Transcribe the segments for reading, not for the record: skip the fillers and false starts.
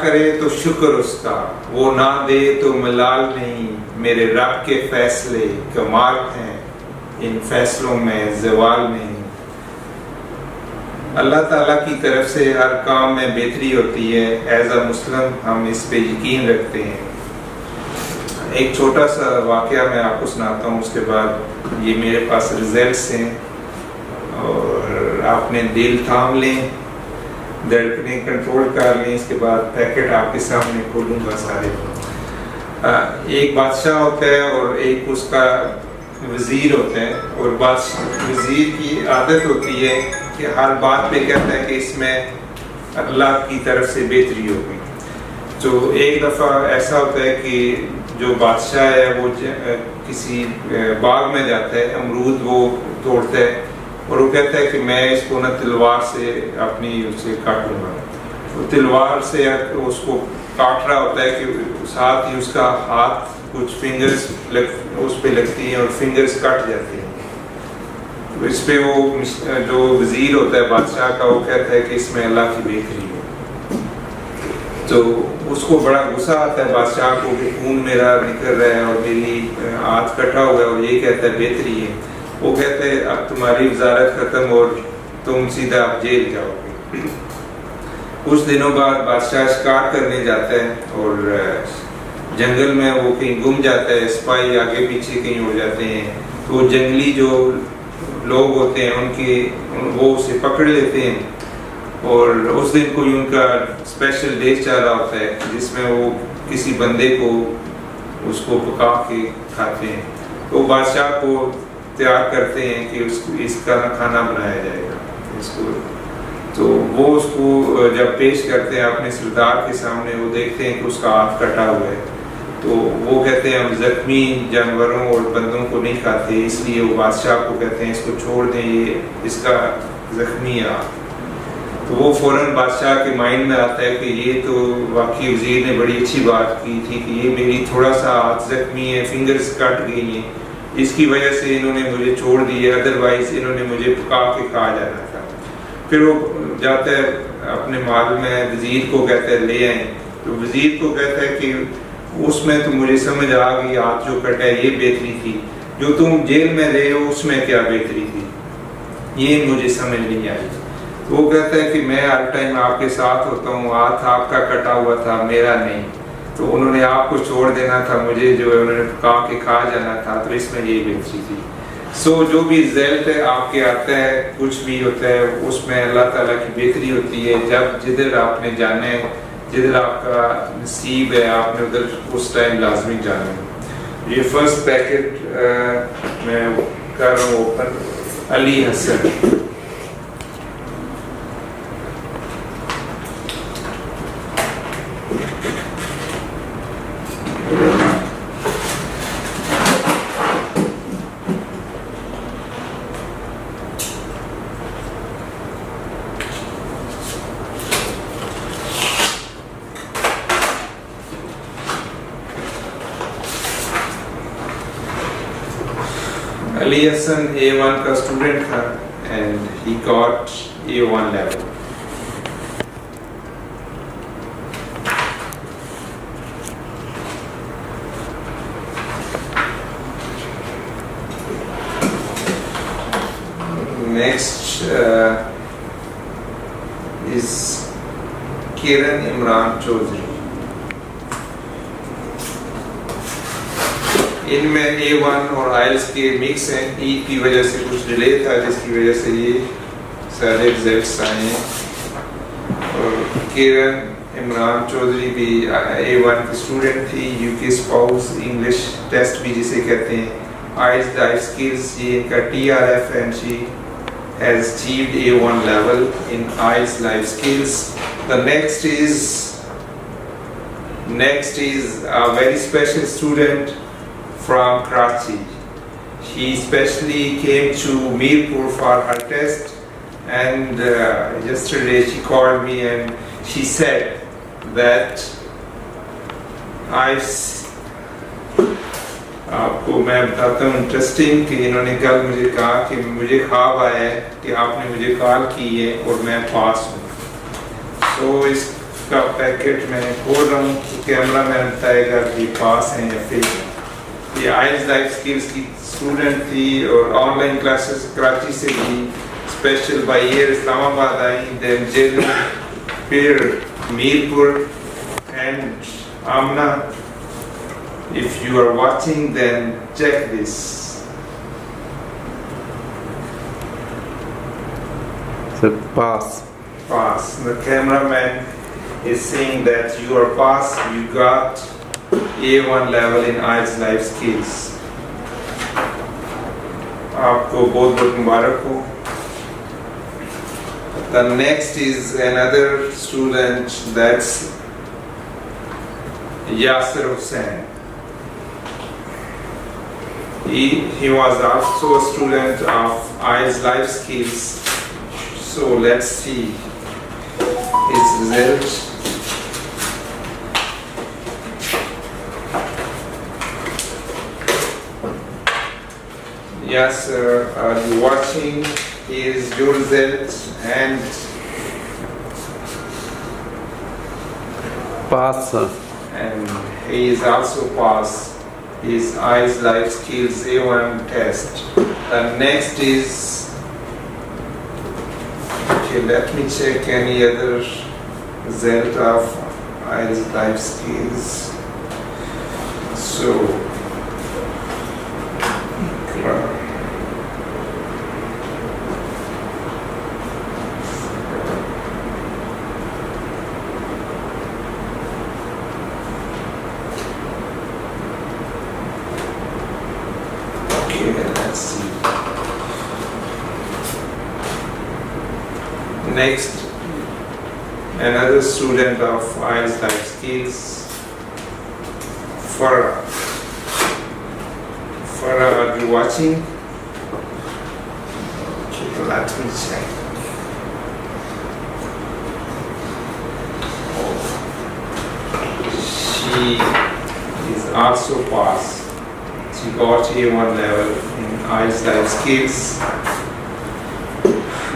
करे तो शुक्र उसका, वो ना दे तो मलाल नहीं, मेरे रब के फैसले कमाल हैं, इन फैसलों में ज़वाल नहीं। अल्लाह ताला की तरफ से हर काम में बेहतरी होती है। एज अ मुस्लिम हम इस पे यकीन रखते हैं। एक छोटा सा वाक़या मैं आपको सुनाता हूँ, उसके बाद ये मेरे पास रिजल्ट्स हैं और आपने दिल थाम लें, धड़कने कंट्रोल कर लें। इसके बाद पैकेट आपके सामने खोलूँगा सारे। एक बादशाह होता है और एक उसका वज़ीर होता है, और वज़ीर की आदत होती है कि हर बात पे कहता है कि इसमें अल्लाह की तरफ से बेहतरी होगी। तो एक दफ़ा ऐसा होता है कि जो बादशाह है वो किसी बाग में जाता है, अमरूद वो तोड़ता है और वो कहता है कि मैं इसको ना तलवार से अपनी उससे काट लूँगा। तो तलवार से उसको काट रहा होता है कि साथ ही उसका हाथ कुछ फिंगर्स उस पे लगती हैं और फिंगर्स कट जाती हैं। तो इस पे वो जो वज़ीर होता है बादशाह का, वो कहता है कि इसमें अल्लाह की बेहतरी है। तो उसको बड़ा गुस्सा आता है बादशाह को कि खून मेरा निकल रहा है और मेरी हाथ कटा हुआ है और ये कहता है बेहतरी है। वो कहते हैं अब तुम्हारी वजारत खत्म और तुम सीधा जेल जाओगे। कुछ दिनों बाद बादशाह शिकार करने जाता है और जंगल में वो कहीं गुम जाता है, सिपाही आगे पीछे कहीं हो जाते हैं। तो जंगली जो लोग होते हैं वो उसे पकड़ लेते हैं और उस दिन कोई उनका स्पेशल डे चल रहा होता है जिसमें वो किसी बंदे को उसको पका के खाते हैं। तो बादशाह को तैयार करते हैं कि इसका खाना बनाया जाएगा इसको। तो वो उसको जब पेश करते हैं अपने सरदार के सामने, वो देखते हैं कि उसका हाथ कटा हुआ है। तो वो कहते हैं हम जख्मी जानवरों और बंदों को नहीं खाते, इसलिए वो बादशाह को कहते हैं इसको छोड़ दें, ये इसका जख्मी है। तो वो फ़ौरन बादशाह के माइंड में आता है कि ये तो वाकई वज़ीर ने बड़ी अच्छी बात की थी कि ये मेरी थोड़ा सा हाथ जख्मी है, फिंगर्स कट गई हैं, इसकी वजह से इन्होंने मुझे छोड़ दी है, अदरवाइज इन्होंने मुझे पका के खा जाना था। फिर वो जाता है अपने माल में, वज़ीर को कहता है ले आए। तो वज़ीर को कहता है कि उसमें तो मुझे समझ आ गई, हाथ जो कटा है ये बेहतरी थी, जो तुम जेल में रहे हो उसमें क्या बेहतरी थी, ये मुझे समझ नहीं आई। तो वो कहता है कि मैं हर टाइम आपके साथ होता हूँ, हाथ आपका कटा हुआ था मेरा नहीं, तो उन्होंने आपको छोड़ देना था, मुझे जो है उन्होंने पका के खा जाना था, तो इसमें ये बेहतरी थी। सो जो भी रिजल्ट है आपके आता है, कुछ भी होता है उसमें अल्लाह ताला की बेहतरी होती है। जब जिधर आपने जाना है, जिधर आपका नसीब है, आपने उधर उस टाइम लाजमी जाना है। ये फर्स्ट पैकेट मैं कर रहा हूँ ओपन। अली हसन, अली हसन A1 का स्टूडेंट था and he got A1 level. Next is Kiran Imran Chaudhary. इनमें A1 और IELTS के मिक्स हैं, ईद की वजह से कुछ डिले था जिसकी वजह से ये सारे रिजल्ट्स आए हैं। और किरण इमरान चौधरी भी A1 की स्टूडेंट थी, यूके स्पाउस इंग्लिश टेस्ट भी जिसे कहते हैं। IELTS लाइफ स्किल्स ये इनका TRF and she has achieved A1 level in IELTS life skills. The next is a very special student from Karachi. She especially came to Mirpur for her test, and yesterday she called me and she said that आपको मैं बताता हूँ interesting कि इन्होंने कल मुझे कहा कि मुझे ख्वाब आया है कि आपने मुझे कॉल की है और मैं पास हूँ। So کا پیکٹ میں کھول رہا ہوں تو کیمرہ مین بتائے گا کہ پاس ہیں یا فیل ہیں. یہ آئلز لائف اسکلس کی اسٹوڈنٹ تھی اور آن لائن کلاسز کراچی سے بھی اسپیشل بائی ایئر اسلام آباد آئی, دین جیل پھر Mirpur and Amna. If you are watching, then check this. So pass. Pass. The cameraman is saying that you are pass. You got A1 level in IELTS life skills. आपको बहुत बहुत मुबारक हो. The next is another student, that's Yasir Hussain. He was also a student of IELTS life skills. So let's see his result. Yes, sir. Are you watching? Here is your result, and Pass, sir. and he is also passed his IELTS life skills A1 test. The next is, okay, let me check any other result of IELTS life skills. So let's see. Next, another student of IELTS life skills, Farah. Farah, are you watching? Okay, let me check. She is also passed. She got A1 level in IELTS life skills.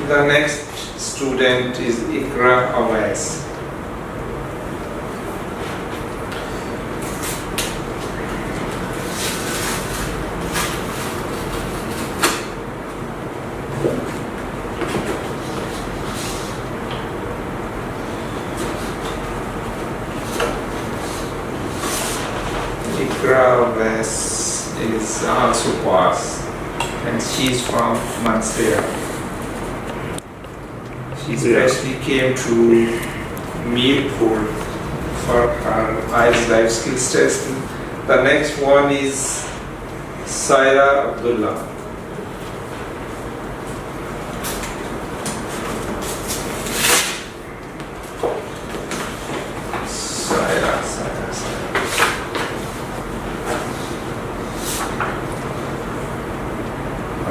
The next student is Ikra Awais. Ikra Awais is also passed, and she's from Mansfield. She especially came to Mirpur for her IELTS life skills test. The next one is Saira Abdullah.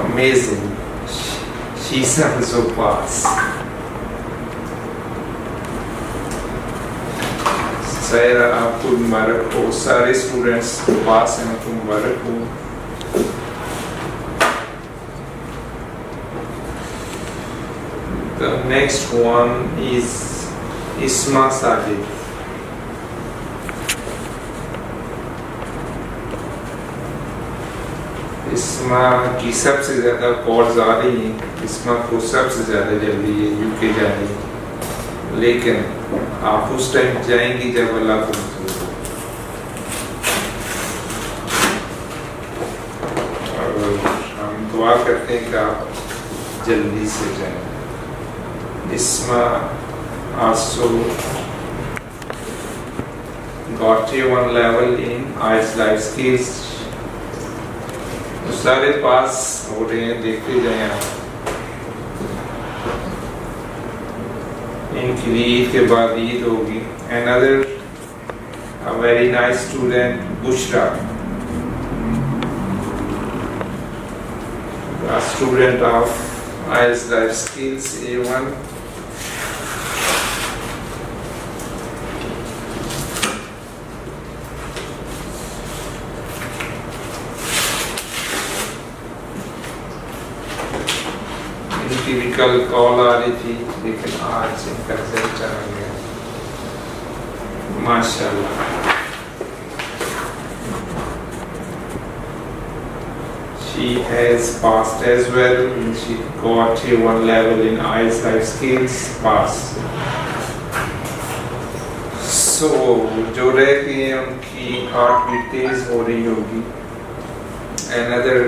Amazing. She's also passed. Saira, आपको मुबारक हो. सारे students pass हैं, आपको मुबारक हो. The next one is Isma Sadiq. इस्मा की सबसे ज़्यादा कॉल्स आ रही हैं. इस्मा को सबसे ज़्यादा जल्दी है यूके जाने की, लेकिन आप उस टाइम जाएंगी जब अल्लाह को मंजूर हो. और हम दुआ करते हैं कि आप जल्दी से जाएं. इस्मा also got A1 level in IELTS life skills. सारे पास हो रहे हैं, देखते जाएं आप. इनकी ईद के बाद ईद होगी. Another a very nice student, Bushra, a student of IELTS life skills A1. कल कॉल आ रही थी, लेकिन आज इनका रिजल्ट आ गया. MashaAllah. She has passed as well. She got A1 level in IELTS life skills, pass. So जो रह गए हैं उनकी हार्ट बीट तेज हो रही होगी. Another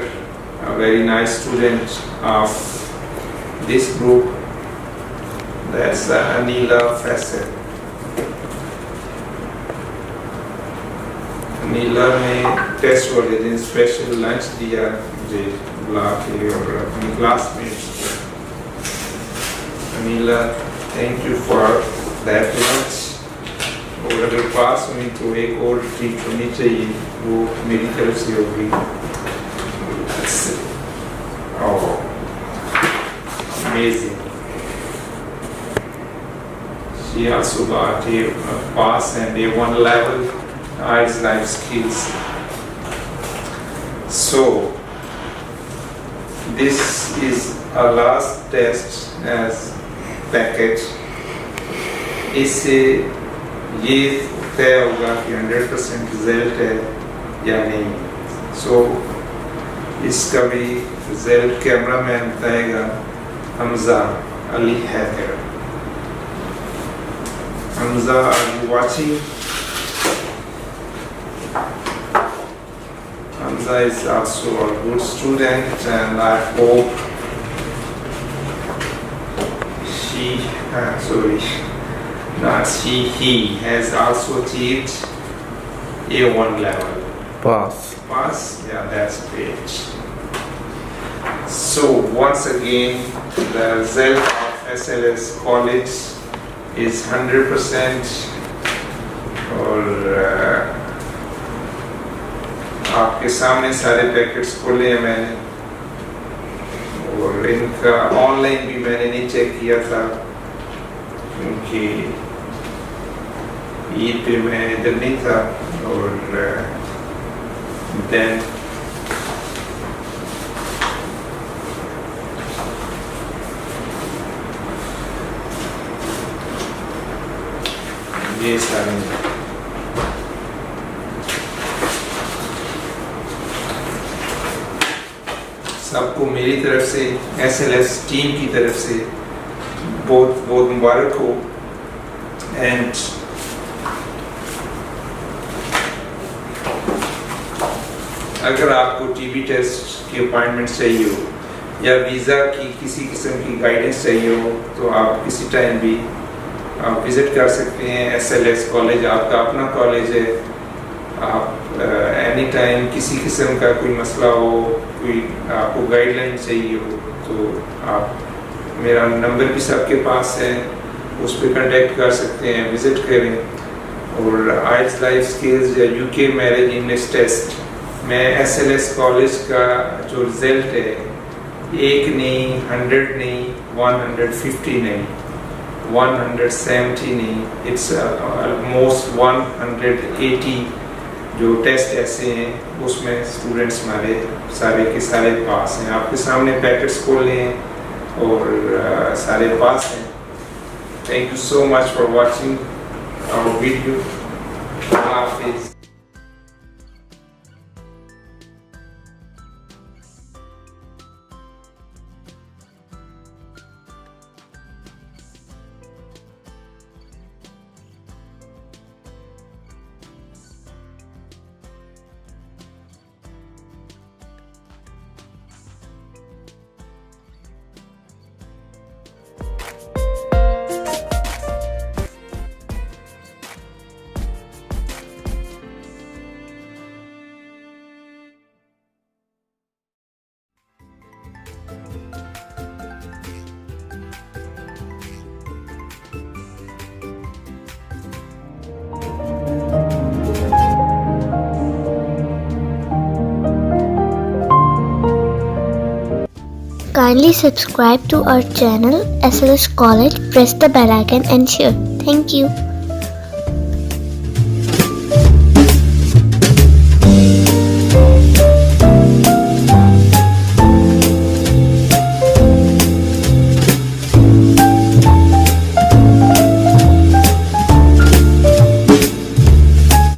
very nice student of this group, that's Anila Faisal. नीला ने टेस्ट वाले दिन स्पेशल लंच दिया मुझे बुला के और अपनी क्लासमेट्स को. Neela, thank you for that lunch. और अगर पास हुई तो एक और ट्रीट होनी चाहिए, वो मेरी तरफ से होगी. Amazing. She also got a pass and A1 level IELTS life skills. So this is our last test as package. इससे ये तय होगा कि 100% रिजल्ट है या नहीं. So इसका भी रिजल्ट कैमरा मैन बताएगा. Hamza Ali Haider. Hamza, are you watching? Hamza is also a good student, and I hope he has also achieved A1 level. Pass. Pass? Yeah, that's great. So once again, the result of SLS College is 100%. और आपके सामने सारे packets खोले हैं मैंने, और इनका online भी मैंने नहीं चेक किया था क्योंकि ईद पे मैं इधर नहीं था. और देन ये सारे सबको मेरी तरफ से, SLS टीम की तरफ से बहुत बहुत मुबारक हो. एंड अगर आपको टीबी टेस्ट की अपॉइंटमेंट चाहिए हो या वीज़ा की किसी किस्म की गाइडेंस चाहिए हो तो आप किसी टाइम भी आप विज़िट कर सकते हैं. SLS कॉलेज आपका अपना कॉलेज है. आप एनी टाइम किसी किस्म का कोई मसला हो, कोई आपको गाइडलाइन चाहिए हो तो आप, मेरा नंबर भी सबके पास है, उस पर कांटेक्ट कर सकते हैं, विज़िट करें. और IELTS लाइफ स्किल्स या UK मैरिज इंग्लिश टेस्ट में SLS कॉलेज का जो रिज़ल्ट है, 1 नहीं, 100 नहीं, 150 नहीं, 170 नहीं, इट्स ऑलमोस्ट 180 जो टेस्ट ऐसे हैं उसमें स्टूडेंट्स हमारे सारे के सारे पास हैं. आपके सामने पैकेट्स खोले हैं और सारे पास हैं. Thank you so much for watching our video. अल्लाह हाफिज़. Kindly subscribe to our channel SLS College, press the bell icon and share. Thank you.